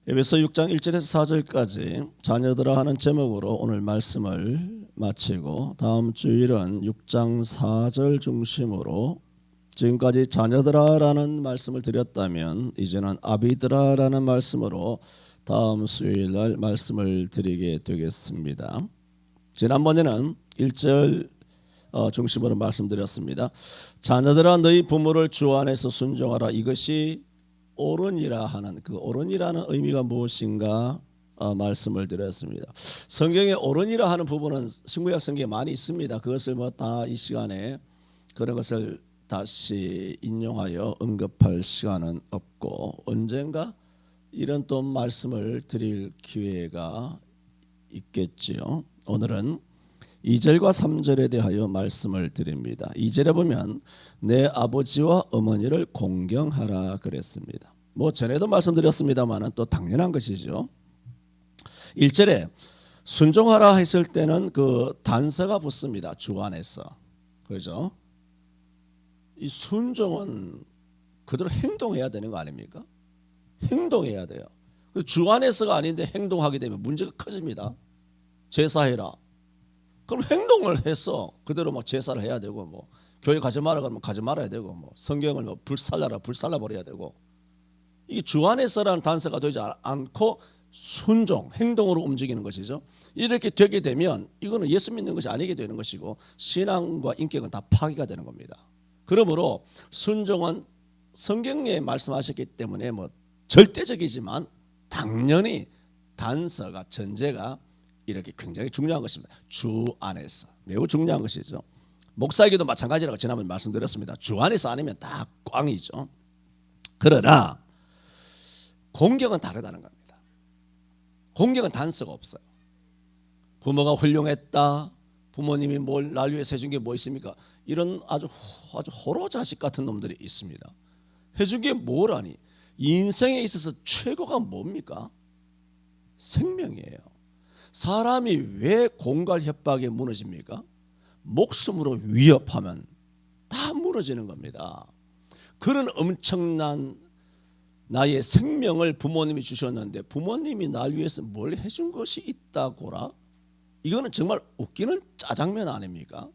에베소 6장 1절에서 4절까지 자녀들아 하는 제목으로 오늘 말씀을 마치고 다음 주일은 6장 4절 중심으로 지금까지 자녀들아 라는 말씀을 드렸다면 이제는 아비들아 라는 말씀으로 다음 수요일날 말씀을 드리게 되겠습니다. 지난번에는 1절 중심으로 말씀드렸습니다. 자녀들아 너희 부모를 주 안에서 순종하라. 이것이 옳으니라 하는 그 옳으니라는 의미가 무엇인가 말씀을 드렸습니다. 성경에 옳으니라 하는 부분은 신구약 성경에 많이 있습니다. 그것을 뭐 다 이 시간에 그런 것을 다시 인용하여 언급할 시간은 없고 언젠가 이런 또 말씀을 드릴 기회가 있겠지요. 오늘은 2절과 3절에 대하여 말씀을 드립니다. 2절에 보면 내 아버지와 어머니를 공경하라 그랬습니다. 뭐 전에도 말씀드렸습니다만 또 당연한 것이죠. 1절에 순종하라 했을 때는 그 단서가 붙습니다. 주 안에서. 그렇죠? 이 순종은 그대로 행동해야 되는 거 아닙니까? 행동해야 돼요. 주 안에서가 아닌데 행동하게 되면 문제가 커집니다. 제사해라. 그럼 행동을 해서 그대로 막 제사를 해야 되고 뭐 교회 가지 마라 그러면 가지 말아야 되고 뭐 성경을 뭐 불살라라 불살라 버려야 되고 이게 주 안에서라는 단서가 되지 않고 순종 행동으로 움직이는 것이죠. 이렇게 되게 되면 이거는 예수 믿는 것이 아니게 되는 것이고 신앙과 인격은 다 파괴가 되는 겁니다. 그러므로 순종은 성경에 말씀하셨기 때문에 뭐 절대적이지만 당연히 단서가 전제가 이렇게 굉장히 중요한 것입니다. 주 안에서 매우 중요한 것이죠. 목사에게도 마찬가지라고 지난번에 말씀드렸습니다. 주 안에서 아니면 다 꽝이죠. 그러나 공경은 다르다는 겁니다. 공경은 단서가 없어요. 부모가 훌륭했다. 부모님이 뭘 날 위해서 해준 게 뭐 있습니까? 이런 아주 호로 자식 같은 놈들이 있습니다. 해준 게 뭐라니? 인생에 있어서 최고가 뭡니까? 생명이에요. 사람이 왜 공갈 협박에 무너집니까? 목숨으로 위협하면 다 무너지는 겁니다. 그런 엄청난 나의 생명을 부모님이 주셨는데 부모님이 날 위해서 뭘 해준 것이 있다고라? 이거는 정말 웃기는 짜장면 아닙니까?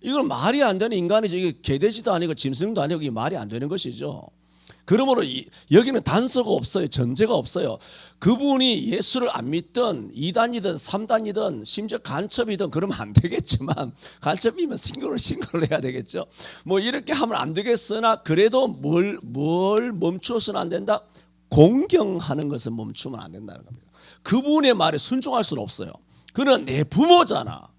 이건 말이 안 되는 인간이죠. 이게 개돼지도 아니고 짐승도 아니고 이게 말이 안 되는 것이죠. 그러므로 여기는 단서가 없어요. 전제가 없어요. 그분이 예수를 안 믿든 2단이든 3단이든 심지어 간첩이든 그러면 안 되겠지만 간첩이면 신고를 해야 되겠죠. 뭐 이렇게 하면 안 되겠으나 그래도 뭘 멈추어서는 안 된다? 공경하는 것을 멈추면 안 된다는 겁니다. 그분의 말에 순종할 수는 없어요. 그는 내 부모잖아.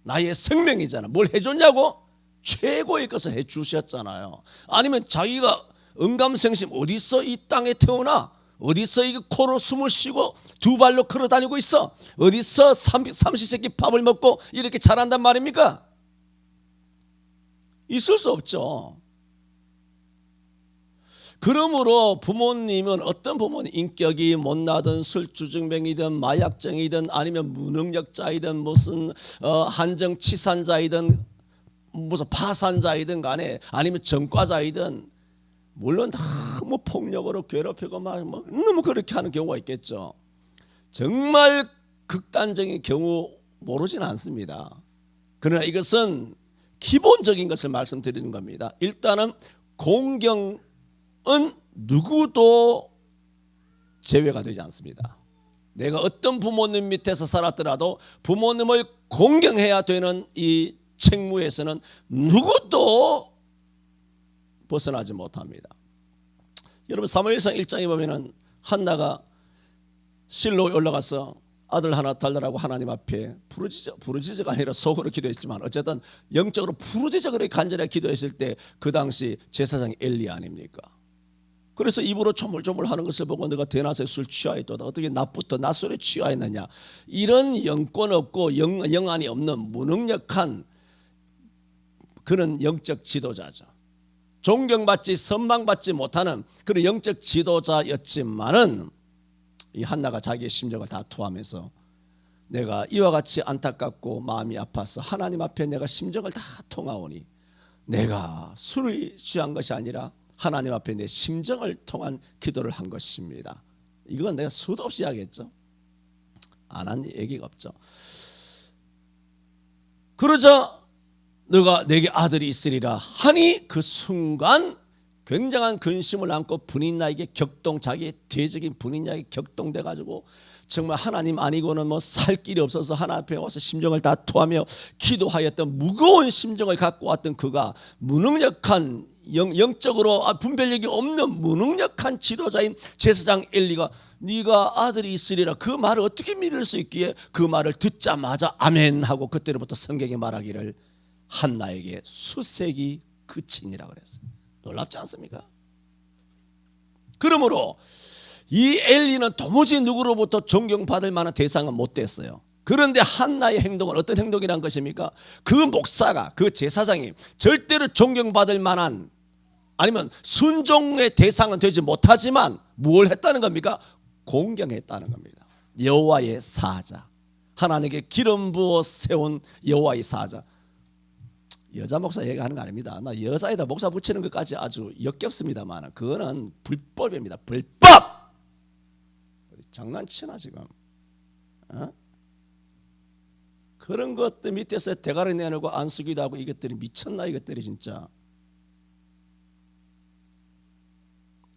나의 생명이잖아. 뭘 해줬냐고? 최고의 것을 해주셨잖아요. 아니면 자기가 응감생심 어디서 이 땅에 태어나? 어디서 이 코로 숨을 쉬고 두 발로 걸어 다니고 있어? 어디서 삼시세끼 밥을 먹고 이렇게 자란단 말입니까? 있을 수 없죠. 그러므로 부모님은 어떤 부모님 인격이 못나든 술주정뱅이든 마약쟁이든 아니면 무능력자이든 무슨 한정치산자이든 무슨 파산자이든 간에 아니면 전과자이든 물론 너무 폭력으로 괴롭히고 막 너무 그렇게 하는 경우가 있겠죠. 정말 극단적인 경우 모르지는 않습니다. 그러나 이것은 기본적인 것을 말씀드리는 겁니다. 일단은 공경은 누구도 제외가 되지 않습니다. 내가 어떤 부모님 밑에서 살았더라도 부모님을 공경해야 되는 이 책무에서는 누구도 벗어나지 못합니다. 여러분 사무엘상 1장에 보면은 한나가 실로에 올라가서 아들 하나 달라고 하나님 앞에 부르짖어가 아니라 속으로 기도했지만 어쨌든 영적으로 부르짖어 그렇게 간절하게 기도했을 때 그 당시 제사장이 엘리 아닙니까? 그래서 입으로 조물조물 하는 것을 보고 너가 대낮에 술 취하였도다. 어떻게 낮부터 낮술에 취하였느냐. 이런 영권 없고 영안이 없는 무능력한 그런 영적 지도자죠. 존경받지 선망받지 못하는 그런 영적 지도자였지만은 이 한나가 자기의 심정을 다 토하면서 내가 이와 같이 안타깝고 마음이 아파서 하나님 앞에 내가 심정을 다 통하오니 내가 술을 취한 것이 아니라 하나님 앞에 내 심정을 통한 기도를 한 것입니다. 이건 내가 수도 없이 하겠죠. 안 한 얘기가 없죠. 그러자 너가 내게 아들이 있으리라 하니 그 순간 굉장한 근심을 안고 분인나에게 격동, 자기의 대적인 분인나에게 격동돼 가지고 정말 하나님 아니고는 뭐 살 길이 없어서 하나님 앞에 와서 심정을 다 토하며 기도하였던 무거운 심정을 갖고 왔던 그가 무능력한 영적으로 분별력이 없는 무능력한 지도자인 제사장 엘리가 네가 아들이 있으리라 그 말을 어떻게 믿을 수 있기에 그 말을 듣자마자 아멘 하고 그때로부터 성경에 말하기를 한나에게 수색이 그치니라 그랬어요. 놀랍지 않습니까? 그러므로 이 엘리는 도무지 누구로부터 존경받을 만한 대상은 못 됐어요. 그런데 한나의 행동은 어떤 행동이란 것입니까? 그 목사가 그 제사장이 절대로 존경받을 만한 아니면 순종의 대상은 되지 못하지만 뭘 했다는 겁니까? 공경했다는 겁니다. 여호와의 사자, 하나님께 기름 부어 세운 여호와의 사자. 여자 목사 얘기하는 거 아닙니다. 나 여자에다 목사 붙이는 것까지 아주 역겹습니다만 그거는 불법입니다. 불법. 장난치나 지금? 어? 그런 것들 밑에서 대가리 내놓고 안수기도 하고 이것들이 미쳤나 이것들이 진짜.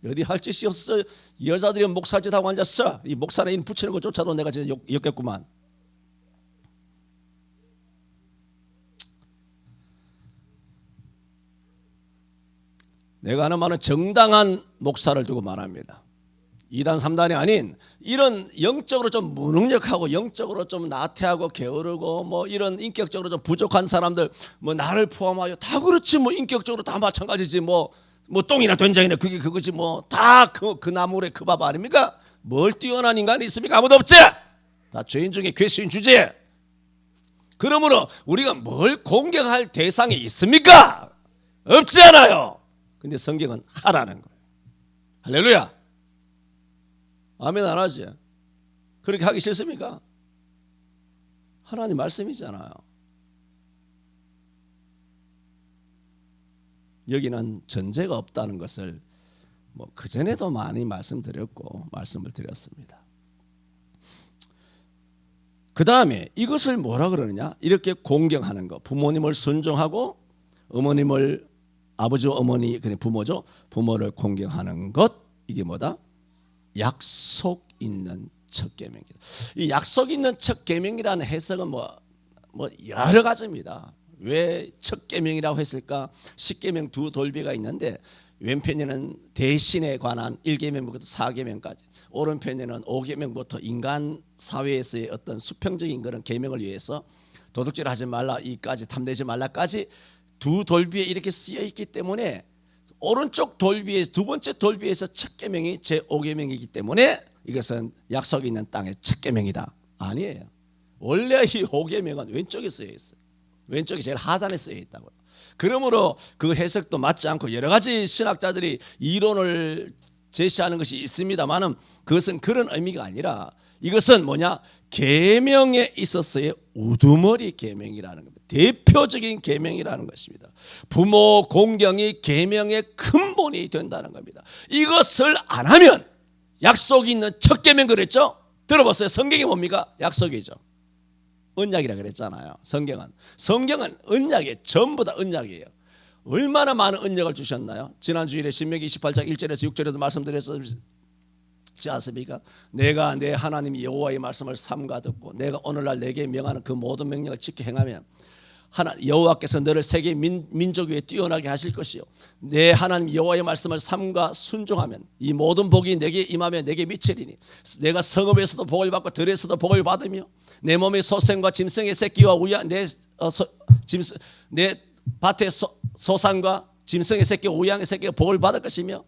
어디 할 짓이 없어 여자들이 목사짓 하고 앉았어. 이 목사를 붙이는 것조차도 내가 진짜 역겹구만. 내가 하는 말은 정당한 목사를 두고 말합니다. 2단 3단이 아닌 이런 영적으로 좀 무능력하고 영적으로 좀 나태하고 게으르고 뭐 이런 인격적으로 좀 부족한 사람들 뭐 나를 포함하여 다 그렇지 뭐 인격적으로 다 마찬가지지 뭐 똥이나 된장이나 그게 그거지 뭐 다 그 나무래 그 밥 아닙니까? 뭘 뛰어난 인간이 있습니까? 아무도 없지. 다 죄인 중에 괴수인 주제. 그러므로 우리가 뭘 공경할 대상이 있습니까? 없지 않아요. 근데 성경은 하라는 거예요. 할렐루야. 아멘 안 하지? 그렇게 하기 싫습니까? 하나님 말씀이잖아요. 여기는 전제가 없다는 것을 뭐 그전에도 많이 말씀드렸고 말씀을 드렸습니다. 그 다음에 이것을 뭐라 그러느냐? 이렇게 공경하는 거. 부모님을 순종하고 어머님을 아버지와 어머니 그냥 부모죠. 부모를 공경하는 것. 이게 뭐다? 약속 있는 첫 계명이다. 이 약속 있는 첫 계명이라는 해석은 뭐 여러 가지입니다. 왜 첫 계명이라고 했을까? 십계명 두 돌비가 있는데 왼편에는 대신에 관한 1계명부터 4계명까지, 오른편에는 5계명부터 인간 사회에서의 어떤 수평적인 그런 계명을 위해서 도둑질 하지 말라 이까지 탐내지 말라까지 두 돌비에 이렇게 쓰여 있기 때문에 오른쪽 돌비에 두 번째 돌비에서 첫 계명이 제5계명이기 때문에 이것은 약속이 있는 땅의 첫 계명이다. 아니에요. 원래 이 5계명은 왼쪽에 쓰여 있어요. 왼쪽이 제일 하단에 쓰여 있다고요. 그러므로 그 해석도 맞지 않고 여러 가지 신학자들이 이론을 제시하는 것이 있습니다만은 그것은 그런 의미가 아니라 이것은 뭐냐? 계명에 있어서의 우두머리 계명이라는 겁니다. 대표적인 계명이라는 것입니다. 부모 공경이 계명의 근본이 된다는 겁니다. 이것을 안 하면 약속이 있는 첫 계명 그랬죠? 들어봤어요? 성경이 뭡니까? 약속이죠. 언약이라 그랬잖아요. 성경은 언약이에요. 전부 다 언약이에요. 얼마나 많은 언약을 주셨나요? 지난 주일에 신명기 28장 1절에서 6절에도 말씀드렸지 않습니까? 내가 내 하나님 여호와의 말씀을 삼가 듣고 내가 오늘날 내게 명하는 그 모든 명령을 지켜 행하면 여호와께서 너를 세계 민족 위에 뛰어나게 하실 것이요 내 하나님 여호와의 말씀을 삼가 순종하면 이 모든 복이 내게 임하며 내게 미치리니 내가 성읍에서도 복을 받고 들에서도 복을 받으며 내 몸의 소생과 짐승의 새끼와 내 밭의 소산과 짐승의 새끼와 우양의 새끼가 복을 받을 것이며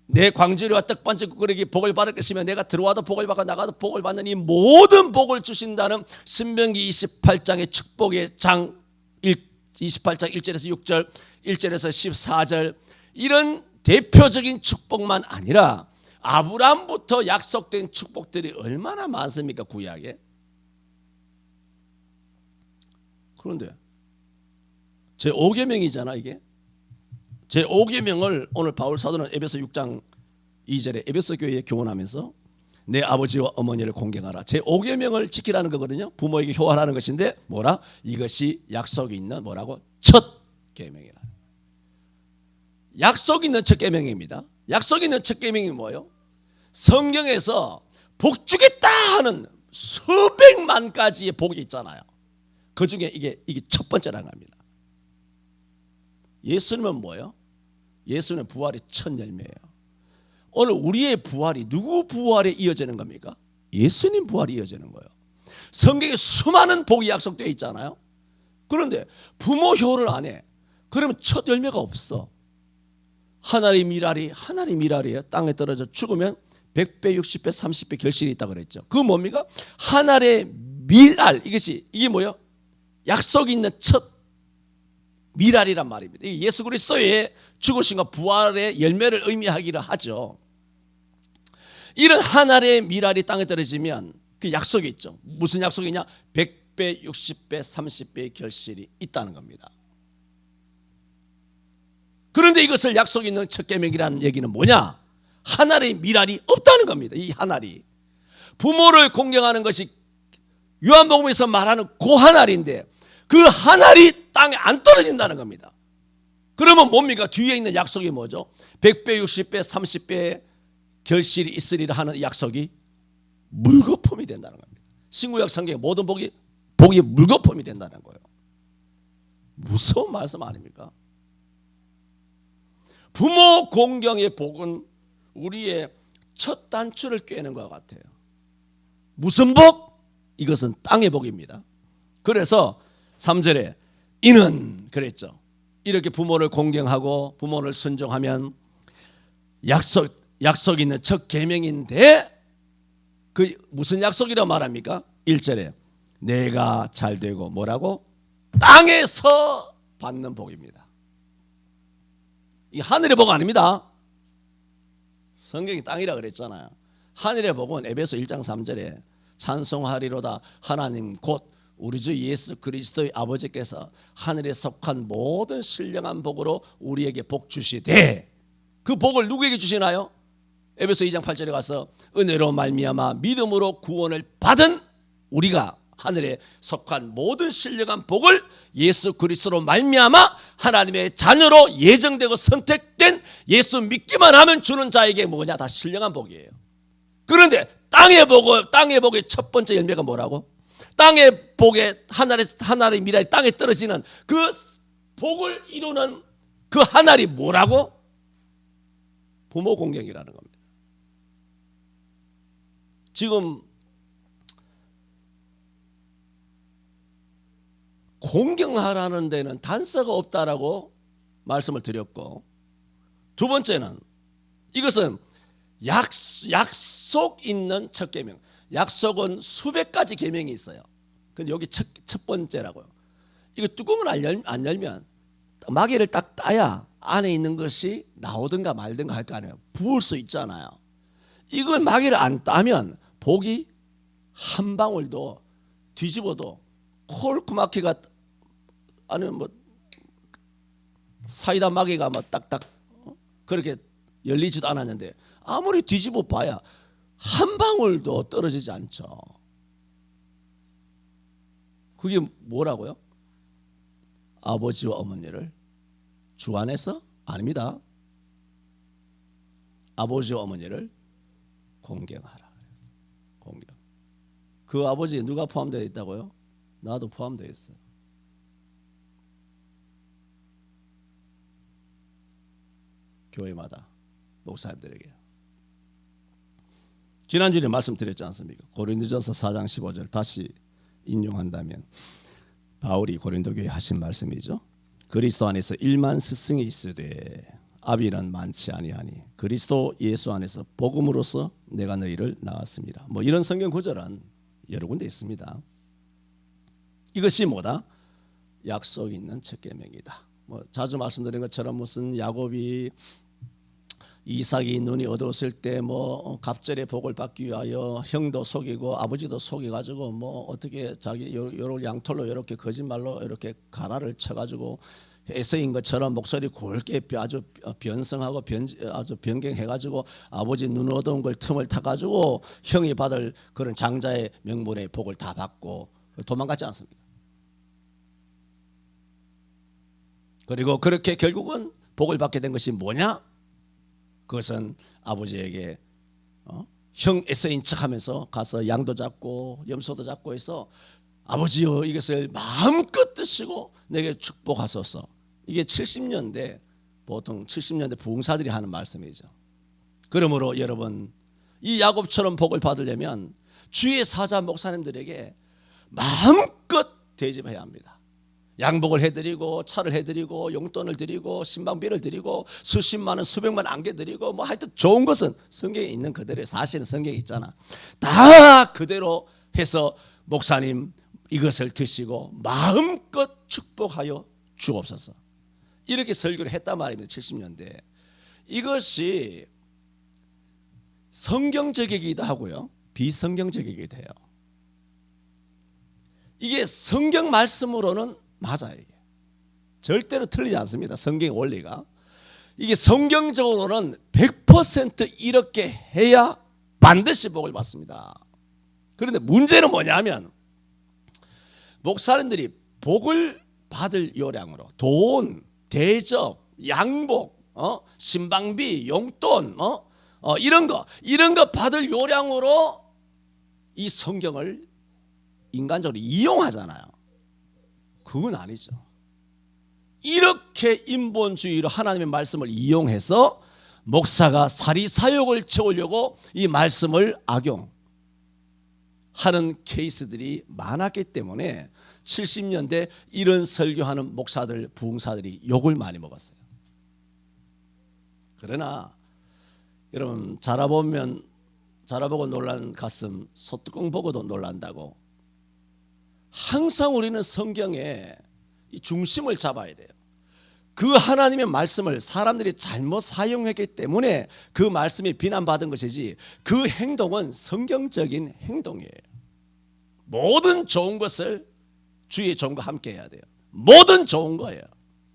내 광주리와 떡반지 국거리기 복을 받을 것이며 내가 들어와도 복을 받고 나가도 복을 받는 이 모든 복을 주신다는 신명기 28장의 축복의 장 28장 1절에서 6절 1절에서 14절 이런 대표적인 축복만 아니라 아브라함부터 약속된 축복들이 얼마나 많습니까? 구약에. 그런데 제5계명이잖아 이게. 제5계명을 오늘 바울 사도는 에베소 6장 2절에 에베소 교회에 교훈하면서 내 아버지와 어머니를 공경하라. 제 5계명을 지키라는 거거든요. 부모에게 효하라는 것인데 뭐라? 이것이 약속이 있는 뭐라고? 첫 계명이라. 약속이 있는 첫 계명입니다. 약속이 있는 첫 계명이 뭐예요? 성경에서 복 주겠다 하는 수백만 가지의 복이 있잖아요. 그 중에 이게 첫 번째라는 겁니다. 예수님은 뭐예요? 예수님은 부활의 첫 열매예요. 오늘 우리의 부활이 누구 부활에 이어지는 겁니까? 예수님 부활이 이어지는 거예요. 성경에 수많은 복이 약속되어 있잖아요. 그런데 부모 효를 안 해. 그러면 첫 열매가 없어. 하나의 미랄이에요. 땅에 떨어져 죽으면 100배, 60배, 30배 결실이 있다고 그랬죠. 그 뭡니까? 하나의 미랄. 이게 뭐예요? 약속이 있는 첫 미랄이란 말입니다. 예수 그리스도의 죽으심과 부활의 열매를 의미하기를 하죠. 이런 하나의 미랄이 땅에 떨어지면 그 약속이 있죠. 무슨 약속이냐? 100배, 60배, 30배의 결실이 있다는 겁니다. 그런데 이것을 약속 있는 첫 계명이라는 얘기는 뭐냐? 하나의 미랄이 없다는 겁니다. 이 하나리. 부모를 공경하는 것이 요한복음에서 말하는 그 하나리인데 그 하나리 땅에 안 떨어진다는 겁니다. 그러면 뭡니까? 뒤에 있는 약속이 뭐죠? 100배, 60배, 30배의 결실이 있으리라 하는 약속이 물거품이 된다는 겁니다. 신구약 성경의 모든 복이 물거품이 된다는 거예요. 무서운 말씀 아닙니까? 부모 공경의 복은 우리의 첫 단추를 꿰는 것 같아요. 무슨 복? 이것은 땅의 복입니다. 그래서 3절에 이는 그랬죠. 이렇게 부모를 공경하고 부모를 순종하면 약속 있는 첫 계명인데 그 무슨 약속이라고 말합니까? 1절에 내가 잘 되고 뭐라고? 땅에서 받는 복입니다. 이 하늘의 복 아닙니다. 성경이 땅이라 그랬잖아요. 하늘의 복은 에베소 1장 3절에 찬송하리로다 하나님 곧 우리 주 예수 그리스도의 아버지께서 하늘에 속한 모든 신령한 복으로 우리에게 복 주시되 그 복을 누구에게 주시나요? 에베소 2장 8절에 가서 은혜로 말미암아 믿음으로 구원을 받은 우리가 하늘에 속한 모든 신령한 복을 예수 그리스도로 말미암아 하나님의 자녀로 예정되고 선택된 예수 믿기만 하면 주는 자에게 뭐냐? 다 신령한 복이에요. 그런데 땅의 복의 첫 번째 열매가 뭐라고? 땅의 복에 하나의 미랄이 땅에 떨어지는 그 복을 이루는 그 하나이 뭐라고? 부모 공경이라는 겁니다. 지금 공경하라는 데는 단서가 없다라고 말씀을 드렸고, 두 번째는 이것은 약속 있는 첫 계명. 약속은 수백 가지 계명이 있어요. 근데 여기 첫 번째라고요. 이거 뚜껑을 안 열면 마개를 딱 따야 안에 있는 것이 나오든가 말든가 할 거 아니에요. 부을 수 있잖아요. 이걸 마개를 안 따면 복이 한 방울도 뒤집어도 콜크마키가 아니면 뭐 사이다 마개가 뭐 딱딱 그렇게 열리지도 않았는데 아무리 뒤집어 봐야 한 방울도 떨어지지 않죠. 그게 뭐라고요? 아버지와 어머니를 주 안에서? 아닙니다. 아버지와 어머니를 공경하라. 공경. 그 아버지에 누가 포함되어 있다고요? 나도 포함되어 있어요. 교회마다 목사님들에게. 지난주에 말씀드렸지 않습니까? 고린도전서 4장 15절 다시 인용한다면 바울이 고린도 교회에 하신 말씀이죠. 그리스도 안에서 1만 스승이 있으되 아비는 많지 아니하니 그리스도 예수 안에서 복음으로서 내가 너희를 낳았습니다. 뭐 이런 성경 구절은 여러 군데 있습니다. 이것이 뭐다? 약속 있는 첫 계명이다. 뭐 자주 말씀드린 것처럼 무슨 야곱이 이삭이 눈이 어두웠을 때 뭐 갑절의 복을 받기 위하여 형도 속이고 아버지도 속여가지고 뭐 어떻게 자기 요런 양털로 이렇게 거짓말로 이렇게 가라를 쳐가지고 에세인 것처럼 목소리 굵게 아주 변성하고 아주 변경해가지고 아버지 눈 어두운 걸 틈을 타가지고 형이 받을 그런 장자의 명분의 복을 다 받고 도망갔지 않습니까? 그리고 그렇게 결국은 복을 받게 된 것이 뭐냐? 그것은 아버지에게 형 에세인 척하면서 가서 양도 잡고 염소도 잡고 해서 아버지여 이것을 마음껏 드시고 내게 축복하소서. 이게 70년대 보통 70년대 부흥사들이 하는 말씀이죠. 그러므로 여러분 이 야곱처럼 복을 받으려면 주의 사자 목사님들에게 마음껏 대접해야 합니다. 양복을 해드리고 차를 해드리고 용돈을 드리고 신방비를 드리고 수십만 원 수백만 원 안개 드리고 뭐 하여튼 좋은 것은 성경에 있는 그대로의 사실은 성경에 있잖아. 다 그대로 해서 목사님 이것을 드시고 마음껏 축복하여 주옵소서. 이렇게 설교를 했단 말입니다. 70년대. 이것이 성경적이기도 하고요, 비성경적이기도 해요. 이게 성경 말씀으로는 맞아요. 이게 절대로 틀리지 않습니다. 성경의 원리가. 이게 성경적으로는 100% 이렇게 해야 반드시 복을 받습니다. 그런데 문제는 뭐냐면 목사님들이 복을 받을 요량으로 돈, 대접, 양복, 신방비, 용돈, 이런 거 받을 요량으로 이 성경을 인간적으로 이용하잖아요. 그건 아니죠. 이렇게 인본주의로 하나님의 말씀을 이용해서 목사가 사리사욕을 채우려고 이 말씀을 악용하는 케이스들이 많았기 때문에 70년대 이런 설교하는 목사들, 부흥사들이 욕을 많이 먹었어요. 그러나 여러분 자라보고 놀란 가슴 소뚜껑 보고도 놀란다고, 항상 우리는 성경의 이 중심을 잡아야 돼요. 그 하나님의 말씀을 사람들이 잘못 사용했기 때문에 그 말씀이 비난받은 것이지 그 행동은 성경적인 행동이에요. 모든 좋은 것을 주의 종과 함께 해야 돼요. 모든 좋은 거예요.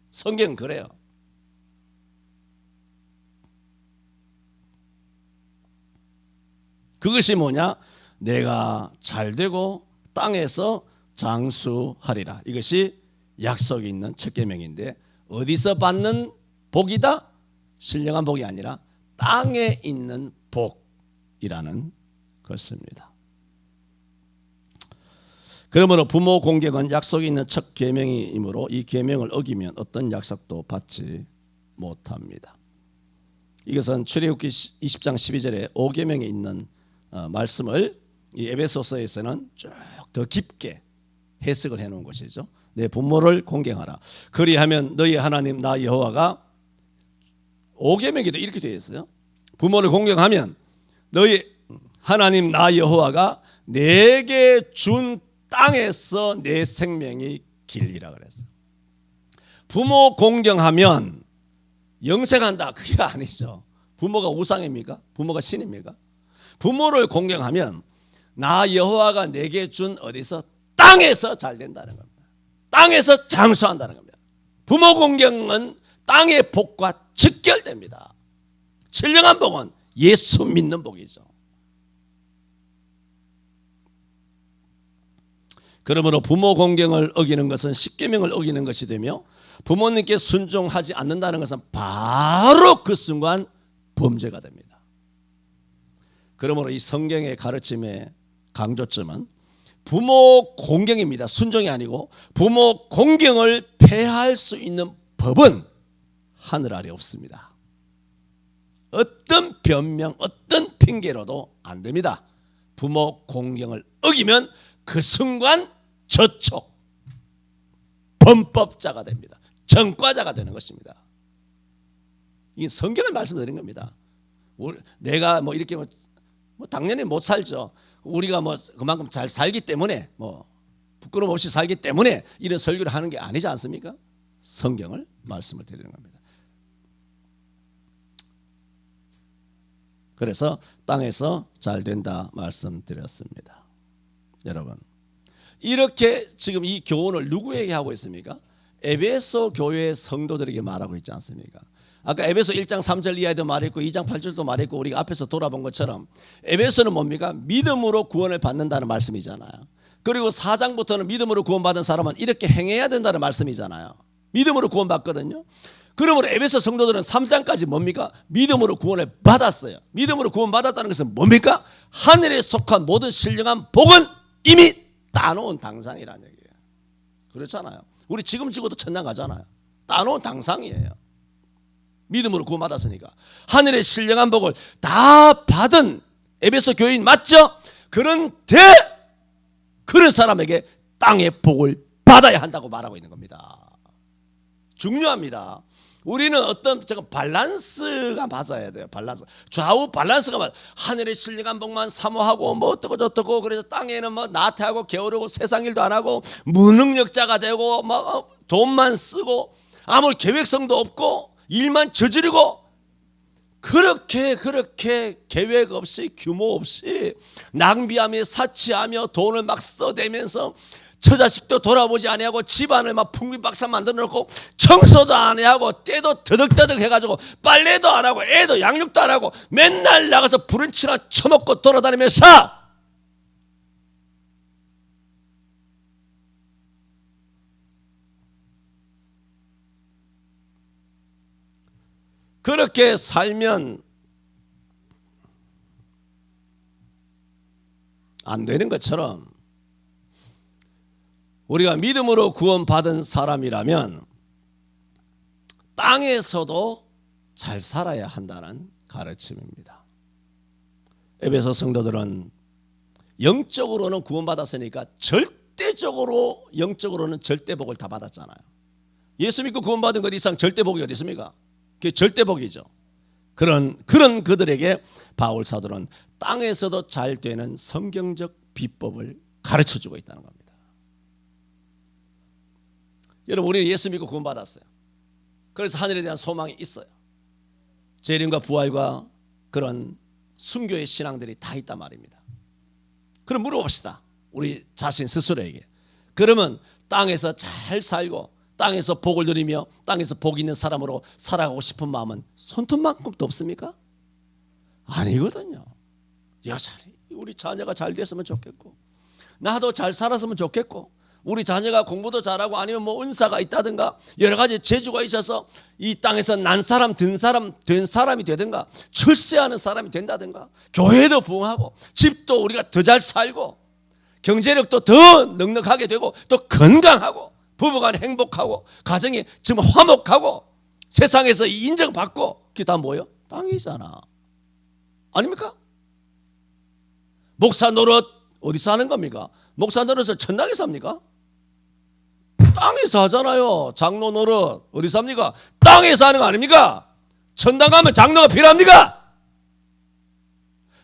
성경은 그래요. 그것이 뭐냐? 내가 잘되고 땅에서 장수하리라. 이것이 약속이 있는 첫 계명인데 어디서 받는 복이다? 신령한 복이 아니라 땅에 있는 복이라는 것입니다. 그러므로 부모 공경은 약속이 있는 첫 계명이므로 이 계명을 어기면 어떤 약속도 받지 못합니다. 이것은 출애굽기 20장 12절에 5계명에 있는 말씀을 이 에베소서에서는 쭉 더 깊게 해석을 해놓은 것이죠. 내 부모를 공경하라. 그리하면 너희 하나님 나 여호와가 5계명에도 이렇게 되어 있어요. 부모를 공경하면 너희 하나님 나 여호와가 내게 준 땅에서 내 생명이 길리라 그랬어요. 부모 공경하면 영생한다, 그게 아니죠. 부모가 우상입니까? 부모가 신입니까? 부모를 공경하면 나 여호와가 내게 준 어디서 땅에서 잘 된다는 겁니다. 땅에서 장수한다는 겁니다. 부모 공경은 땅의 복과 직결됩니다. 신령한 복은 예수 믿는 복이죠. 그러므로 부모 공경을 어기는 것은 십계명을 어기는 것이 되며 부모님께 순종하지 않는다는 것은 바로 그 순간 범죄가 됩니다. 그러므로 이 성경의 가르침의 강조점은 부모 공경입니다. 순종이 아니고 부모 공경을 폐할 수 있는 법은 하늘 아래 없습니다. 어떤 변명, 어떤 핑계로도 안 됩니다. 부모 공경을 어기면 그 순간 저촉, 범법자가 됩니다. 전과자가 되는 것입니다. 이 성경을 말씀드린 겁니다. 내가 뭐 이렇게 뭐 당연히 못 살죠. 우리가 뭐 그만큼 잘 살기 때문에 뭐 부끄럼 없이 살기 때문에 이런 설교를 하는 게 아니지 않습니까? 성경을 말씀을 드리는 겁니다. 그래서 땅에서 잘 된다 말씀드렸습니다. 여러분, 이렇게 지금 이 교훈을 누구에게 하고 있습니까? 에베소 교회 성도들에게 말하고 있지 않습니까? 아까 에베소 1장 3절 이하에도 말했고 2장 8절도 말했고 우리가 앞에서 돌아본 것처럼 에베소는 뭡니까? 믿음으로 구원을 받는다는 말씀이잖아요. 그리고 4장부터는 믿음으로 구원받은 사람은 이렇게 행해야 된다는 말씀이잖아요. 믿음으로 구원받거든요. 그러므로 에베소 성도들은 3장까지 뭡니까? 믿음으로 구원을 받았어요. 믿음으로 구원받았다는 것은 뭡니까? 하늘에 속한 모든 신령한 복은 이미 따놓은 당상이라는 얘기예요. 그렇잖아요. 우리 지금 죽어도 천당 가잖아요. 따놓은 당상이에요. 믿음으로 구원받았으니까 하늘의 신령한 복을 다 받은 에베소 교인 맞죠? 그런데 그런 사람에게 땅의 복을 받아야 한다고 말하고 있는 겁니다. 중요합니다. 우리는 어떤 밸런스가 맞아야 돼요. 밸런스. 좌우 밸런스가 맞아. 하늘의 신령한 복만 사모하고 뭐 어떻고 저떻고 그래서 땅에는 뭐 나태하고 게으르고 세상 일도 안 하고 무능력자가 되고 뭐 돈만 쓰고 아무 계획성도 없고 일만 저지르고 그렇게 계획 없이 규모 없이 낭비하며 사치하며 돈을 막 써대면서 처자식도 돌아보지 아니하고 집안을 막 풍비박산 만들어 놓고 청소도 안 하고 때도 더덕더덕 해가지고 빨래도 안 하고 애도 양육도 안 하고 맨날 나가서 브런치나 처먹고 돌아다니면서 그렇게 살면 안 되는 것처럼 우리가 믿음으로 구원받은 사람이라면 땅에서도 잘 살아야 한다는 가르침입니다. 에베소 성도들은 영적으로는 구원받았으니까 절대적으로 영적으로는 절대복을 다 받았잖아요. 예수 믿고 구원받은 것 이상 절대복이 어디 있습니까? 그게 절대복이죠. 그런 그들에게 바울 사도는 땅에서도 잘 되는 성경적 비법을 가르쳐주고 있다는 겁니다. 여러분 우리는 예수 믿고 구원받았어요. 그래서 하늘에 대한 소망이 있어요. 재림과 부활과 그런 순교의 신앙들이 다 있단 말입니다. 그럼 물어봅시다. 우리 자신 스스로에게. 그러면 땅에서 잘 살고 땅에서 복을 누리며 땅에서 복 있는 사람으로 살아가고 싶은 마음은 손톱만큼도 없습니까? 아니거든요. 여전히 우리 자녀가 잘 됐으면 좋겠고 나도 잘 살았으면 좋겠고 우리 자녀가 공부도 잘하고 아니면 뭐 은사가 있다든가 여러 가지 재주가 있어서 이 땅에서 난 사람 된 사람이 되든가 출세하는 사람이 된다든가 교회도 부흥하고 집도 우리가 더 잘 살고 경제력도 더 넉넉하게 되고 또 건강하고 부부간에 행복하고 가정이 지금 화목하고 세상에서 인정받고 그게 다 뭐예요? 땅이잖아. 아닙니까? 목사 노릇 어디서 하는 겁니까? 목사 노릇을 천당에서 합니까? 땅에서 하잖아요. 장로 노릇 어디서 합니까? 땅에서 하는 거 아닙니까? 천당 가면 장로가 필요합니까?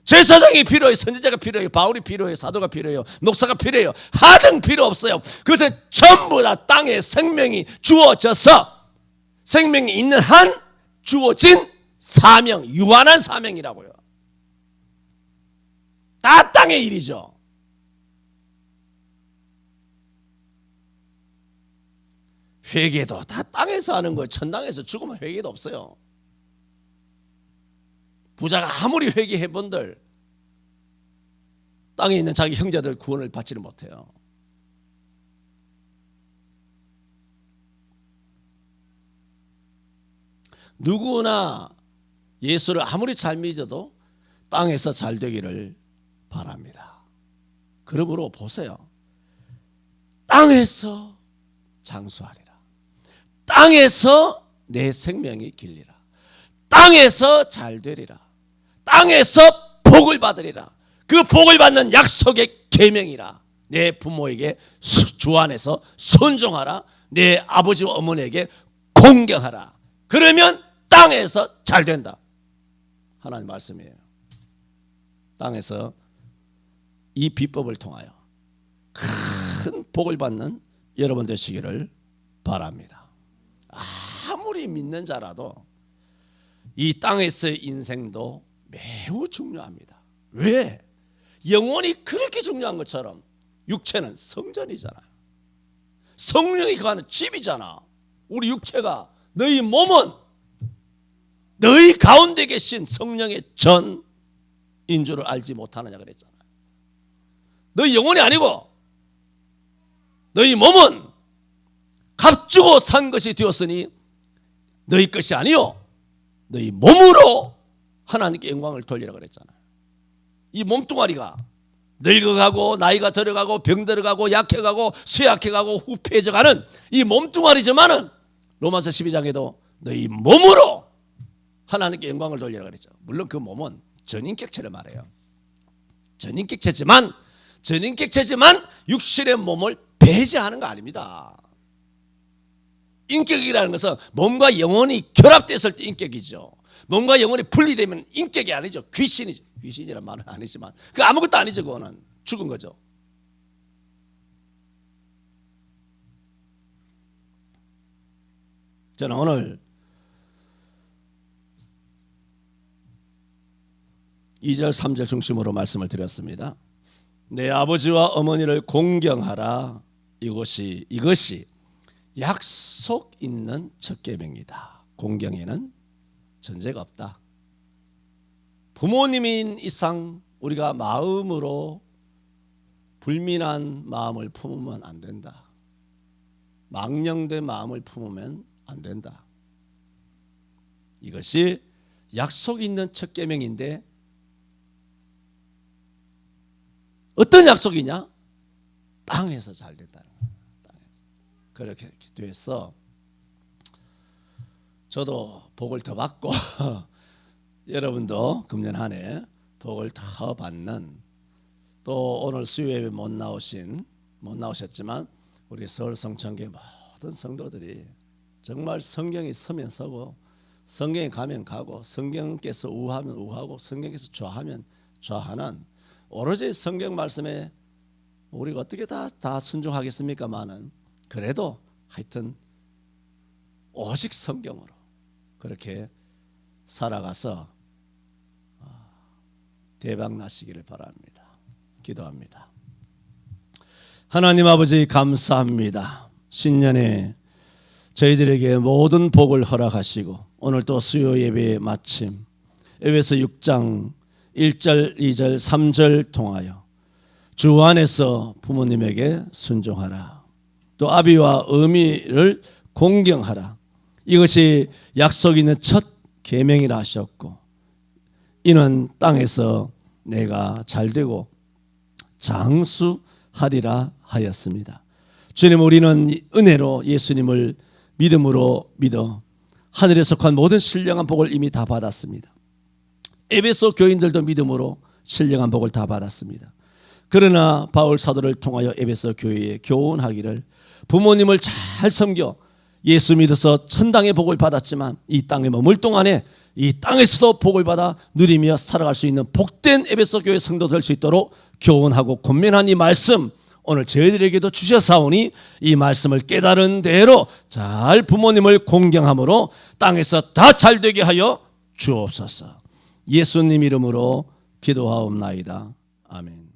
제사장이 필요해요. 선지자가 필요해요. 바울이 필요해요. 사도가 필요해요. 목사가 필요해요. 하등 필요 없어요. 그것은 전부 다 땅에 생명이 주어져서 생명이 있는 한 주어진 사명, 유한한 사명이라고요. 다 땅의 일이죠. 회개도 다 땅에서 하는 거예요. 천당에서 죽으면 회개도 없어요. 부자가 아무리 회개해본들 땅에 있는 자기 형제들 구원을 받지를 못해요. 누구나 예수를 아무리 잘 믿어도 땅에서 잘 되기를 바랍니다. 그러므로 보세요. 땅에서 장수하리라. 땅에서 내 생명이 길리라. 땅에서 잘 되리라. 땅에서 복을 받으리라. 그 복을 받는 약속의 계명이라. 내 부모에게 주 안에서 순종하라. 내 아버지와 어머니에게 공경하라. 그러면 땅에서 잘 된다. 하나님 말씀이에요. 땅에서 이 비법을 통하여 큰 복을 받는 여러분 되시기를 바랍니다. 아무리 믿는 자라도 이 땅에서의 인생도 매우 중요합니다. 왜? 영혼이 그렇게 중요한 것처럼 육체는 성전이잖아요. 성령이 거하는 집이잖아. 우리 육체가, 너희 몸은 너희 가운데 계신 성령의 전인 줄을 알지 못하느냐 그랬잖아요. 너희 영혼이 아니고 너희 몸은 값주고 산 것이 되었으니 너희 것이 아니요 너희 몸으로 하나님께 영광을 돌리라 그랬잖아요. 이 몸뚱아리가 늙어가고 나이가 들어가고 병 들어가고 약해가고 쇠약해가고 후패해져가는 이 몸뚱아리지만은 로마서 12장에도 너희 몸으로 하나님께 영광을 돌리라 그랬죠. 물론 그 몸은 전인격체를 말해요. 전인격체지만 육신의 몸을 배제하는 거 아닙니다. 인격이라는 것은 몸과 영혼이 결합됐을 때 인격이죠. 몸과 영혼이 분리되면 인격이 아니죠. 귀신이죠. 귀신이란 말은 아니지만 그 아무것도 아니죠. 그거는 죽은 거죠. 저는 오늘 2절 3절 중심으로 말씀을 드렸습니다. 내 아버지와 어머니를 공경하라. 이것이 약속 있는 첫 계명이다. 공경에는 전제가 없다. 부모님인 이상 우리가 마음으로 불민한 마음을 품으면 안 된다. 망령된 마음을 품으면 안 된다. 이것이 약속 있는 첫 계명인데 어떤 약속이냐? 땅에서 잘 된다는 거예요. 땅에서. 그렇게 돼서 저도 복을 더 받고 여러분도 금년 한 해 복을 더 받는, 또 오늘 수요예배 못 나오셨지만 우리 서울 성천교회 모든 성도들이 정말 성경이 서면 서고 성경에 가면 가고 성경께서 우하면 우하고 성경께서 좌하면 좌하는 오로지 성경 말씀에 우리가 어떻게 다 순종하겠습니까마는 그래도 하여튼 오직 성경으로 그렇게 살아가서 대박 나시기를 바랍니다. 기도합니다. 하나님 아버지 감사합니다. 신년에 저희들에게 모든 복을 허락하시고 오늘 또 수요 예배 마침 에베소 6장 1절, 2절, 3절 통하여 주 안에서 부모님에게 순종하라. 또 아비와 어미를 공경하라. 이것이 약속 있는 첫 계명이라 하셨고 이는 땅에서 내가 잘되고 장수하리라 하였습니다. 주님, 우리는 은혜로 예수님을 믿음으로 믿어 하늘에 속한 모든 신령한 복을 이미 다 받았습니다. 에베소 교인들도 믿음으로 신령한 복을 다 받았습니다. 그러나 바울 사도를 통하여 에베소 교회에 교훈하기를 부모님을 잘 섬겨 예수 믿어서 천당의 복을 받았지만 이 땅에 머물 동안에 이 땅에서도 복을 받아 누리며 살아갈 수 있는 복된 에베소 교회 성도 될 수 있도록 교훈하고 권면한 이 말씀 오늘 저희들에게도 주셨사오니 이 말씀을 깨달은 대로 잘 부모님을 공경함으로 땅에서 다 잘되게 하여 주옵소서. 예수님 이름으로 기도하옵나이다. 아멘.